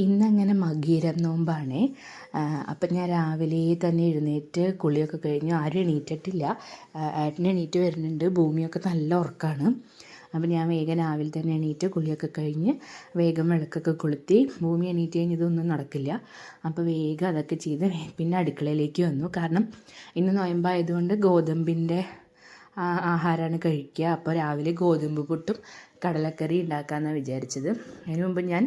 ഇന്നങ്ങനെ മകയിരം നോമ്പാണേ. അപ്പം ഞാൻ രാവിലെ തന്നെ എഴുന്നേറ്റ് കുളിയൊക്കെ കഴിഞ്ഞു. ആരും എണീറ്റിട്ടില്ല. ഏട്ടൻ എണീറ്റ് വരുന്നുണ്ട്. ഭൂമിയൊക്കെ നല്ല ഉറക്കമാണ്. അപ്പം ഞാൻ വേഗം രാവിലെ തന്നെ എണീറ്റ് കുളിയൊക്കെ കഴിഞ്ഞ് വേഗം വിളക്കൊക്കെ കൊളുത്തി. ഭൂമി എണീറ്റ് കഴിഞ്ഞ് ഇതൊന്നും നടക്കില്ല. അപ്പോൾ വേഗം അതൊക്കെ ചെയ്ത് പിന്നെ അടുക്കളയിലേക്ക് വന്നു. കാരണം ഇന്ന് നോയമ്പായതുകൊണ്ട് ഗോതമ്പിൻ്റെ ആഹാരമാണ് കഴിക്കുക. അപ്പോൾ രാവിലെ ഗോതമ്പ് പുട്ടും കടലക്കറി ഉണ്ടാക്കാമെന്നാണ് വിചാരിച്ചത്. അതിന് മുമ്പ് ഞാൻ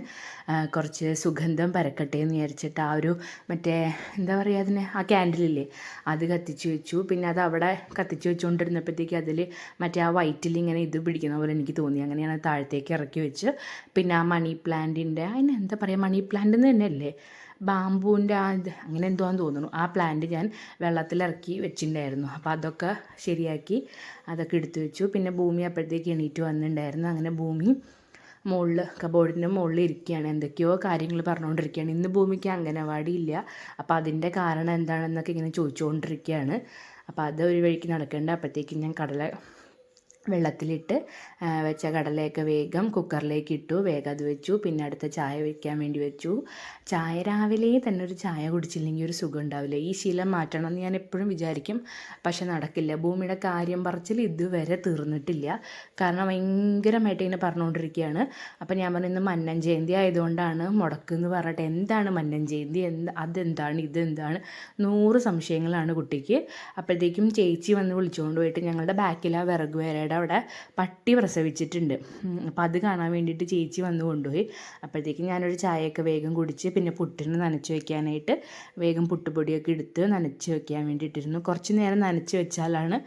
കുറച്ച് സുഗന്ധം പരക്കട്ടെ എന്ന് വിചാരിച്ചിട്ട് മറ്റേ എന്താ പറയുക അതിന്, ആ ക്യാൻഡിലില്ലേ, അത് കത്തിച്ച് വെച്ചു. പിന്നെ അത് അവിടെ കത്തിച്ച് വെച്ചുകൊണ്ടിരുന്നപ്പോഴത്തേക്ക് അതിൽ മറ്റേ ആ വൈറ്റിൽ ഇങ്ങനെ ഇത് പിടിക്കുന്ന പോലെ എനിക്ക് തോന്നി. അങ്ങനെയാണ് താഴത്തേക്ക് ഇറക്കി വെച്ച്. പിന്നെ ആ മണി പ്ലാന്റിൻ്റെ അതിന് എന്താ പറയുക, മണി പ്ലാന്റ് എന്ന് തന്നെയല്ലേ, ബാമ്പൂവിൻ്റെ അങ്ങനെ എന്തോ ആണെന്ന് തോന്നുന്നു. ആ പ്ലാന്റ് ഞാൻ വെള്ളത്തിലിറക്കി വെച്ചിട്ടുണ്ടായിരുന്നു. അപ്പോൾ അതൊക്കെ ശരിയാക്കി അതൊക്കെ എടുത്തു വെച്ചു. പിന്നെ ഭൂമി അപ്പോഴത്തേക്ക് എണീറ്റ് വന്നിട്ടുണ്ടായിരുന്നു. അങ്ങനെ ഭൂമി കബോർഡിൻ്റെ മുകളിൽ ഇരിക്കുകയാണ്. എന്തൊക്കെയോ കാര്യങ്ങൾ പറഞ്ഞുകൊണ്ടിരിക്കുകയാണ്. ഇന്ന് ഭൂമിക്ക് അംഗനവാടി ഇല്ല. അപ്പോൾ അതിൻ്റെ കാരണം എന്താണെന്നൊക്കെ ഇങ്ങനെ ചോദിച്ചുകൊണ്ടിരിക്കുകയാണ്. അപ്പോൾ അത് ഒരു വഴിക്ക് നടക്കേണ്ട. അപ്പോഴത്തേക്കും ഞാൻ വെള്ളത്തിലിട്ട് വെച്ച കടലയൊക്കെ വേഗം കുക്കറിലേക്ക് ഇട്ടു. വേഗം അത് വെച്ചു. പിന്നെ അടുത്ത ചായ വയ്ക്കാൻ വേണ്ടി വെച്ചു. ചായ രാവിലെ തന്നെ ഒരു ചായ കുടിച്ചില്ലെങ്കിൽ ഒരു സുഖം ഉണ്ടാവില്ല. ഈ ശീലം മാറ്റണം എന്ന് ഞാൻ എപ്പോഴും വിചാരിക്കും. പക്ഷെ നടക്കില്ല. ഭൂമിയുടെ കാര്യം പറച്ചിൽ ഇതുവരെ തീർന്നിട്ടില്ല. കാരണം ഭയങ്കരമായിട്ട് ഇങ്ങനെ പറഞ്ഞുകൊണ്ടിരിക്കുകയാണ്. അപ്പം ഞാൻ പറഞ്ഞു ഇന്ന് മന്നം ജയന്തി ആയതുകൊണ്ടാണ് മുടക്കെന്ന് പറഞ്ഞിട്ട്. എന്താണ് മന്നം ജയന്തി, അതെന്താണ്, ഇതെന്താണ്, 100 സംശയങ്ങളാണ് കുട്ടിക്ക്. അപ്പോഴത്തേക്കും ചേച്ചി വന്ന് വിളിച്ചുകൊണ്ട് പോയിട്ട് ഞങ്ങളുടെ ബാക്കിൽ ആ വിറക് വേരയുടെ അവിടെ പട്ടി പ്രസവിച്ചിട്ടുണ്ട്. അപ്പോൾ അത് കാണാൻ വേണ്ടിയിട്ട് ചേച്ചി വന്ന് കൊണ്ടുപോയി. അപ്പോഴത്തേക്കും ഞാനൊരു ചായയൊക്കെ വേഗം കുടിച്ച് പിന്നെ പുട്ടിന് നനച്ച് വയ്ക്കാനായിട്ട് വേഗം പുട്ടുപൊടിയൊക്കെ എടുത്ത് നനച്ച് വയ്ക്കാൻ വേണ്ടിയിട്ടിരുന്നു. കുറച്ച് നേരം നനച്ച് വെച്ചാലാണ്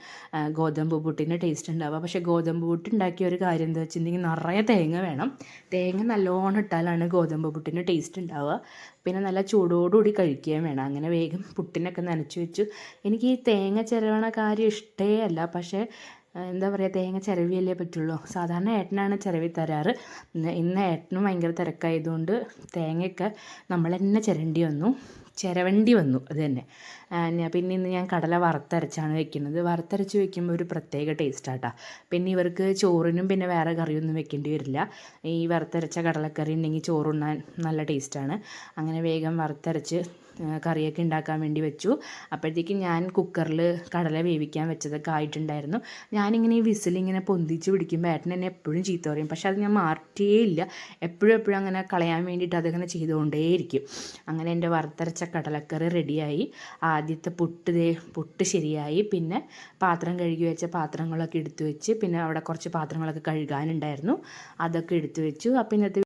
ഗോതമ്പ് പുട്ടിൻ്റെ ടേസ്റ്റ് ഉണ്ടാവുക. പക്ഷേ ഗോതമ്പ് പുട്ട് ഉണ്ടാക്കിയ ഒരു കാര്യം എന്താ വെച്ചിട്ടുണ്ടെങ്കിൽ നിറയെ തേങ്ങ വേണം. തേങ്ങ നല്ലോണം ഇട്ടാലാണ് ഗോതമ്പ് പുട്ടിന് ടേസ്റ്റ് ഉണ്ടാവുക. പിന്നെ നല്ല ചൂടോടുകൂടി കഴിക്കുകയും വേണം. അങ്ങനെ വേഗം പുട്ടിനൊക്കെ നനച്ച് വെച്ചു. എനിക്ക് ഈ തേങ്ങ ചിരവണ കാര്യം ഇഷ്ടമേ അല്ല. പക്ഷേ എന്താ പറയുക, തേങ്ങ ചിരവിയല്ലേ പറ്റുള്ളൂ. സാധാരണ ഏട്ടനാണ് ചിരവി തരാറ്. ഇന്ന് ഏട്ടനും ഭയങ്കര തിരക്കായതുകൊണ്ട് തേങ്ങയൊക്കെ നമ്മൾ തന്നെ ചിരവേണ്ടി വന്നു അത് തന്നെ. പിന്നെ ഇന്ന് ഞാൻ കടല വറുത്തരച്ചാണ് വെക്കുന്നത്. വറുത്തരച്ച് വെക്കുമ്പോൾ ഒരു പ്രത്യേക ടേസ്റ്റാട്ടോ. പിന്നെ ഇവർക്ക് ചോറിനും പിന്നെ വേറെ കറിയൊന്നും വെക്കേണ്ടി വരില്ല. ഈ വറുത്തരച്ച കടലക്കറി ഉണ്ടെങ്കിൽ ചോറുണ്ണാൻ നല്ല ടേസ്റ്റാണ്. അങ്ങനെ വേഗം വറുത്തരച്ച് കറിയൊക്കെ ഉണ്ടാക്കാൻ വേണ്ടി വെച്ചു. അപ്പോഴത്തേക്കും ഞാൻ കുക്കറിൽ കടല വേവിക്കാൻ വെച്ചതൊക്കെ ആയിട്ടുണ്ടായിരുന്നു. ഞാനിങ്ങനെ ഈ വിസിലിങ്ങനെ പൊന്തിച്ച് പിടിക്കുമ്പോൾ ഏട്ടൻ എന്നെ എപ്പോഴും ചീത്ത പറയും. പക്ഷെ അത് ഞാൻ മാറ്റിയേയില്ല. എപ്പോഴും അങ്ങനെ കളയാൻ വേണ്ടിയിട്ട് അതിങ്ങനെ ചെയ്തുകൊണ്ടേയിരിക്കും. അങ്ങനെ എൻ്റെ വറുത്തരച്ച കടലക്കറി റെഡിയായി. ആദ്യത്തെ പുട്ട് ശരിയായി. പിന്നെ പാത്രം കഴുകി വെച്ച പാത്രങ്ങളൊക്കെ എടുത്തു വെച്ച് പിന്നെ അവിടെ കുറച്ച് പാത്രങ്ങളൊക്കെ കഴുകാനുണ്ടായിരുന്നു. അതൊക്കെ എടുത്തു വെച്ചു. അപ്പോൾ ഇന്നത്തെ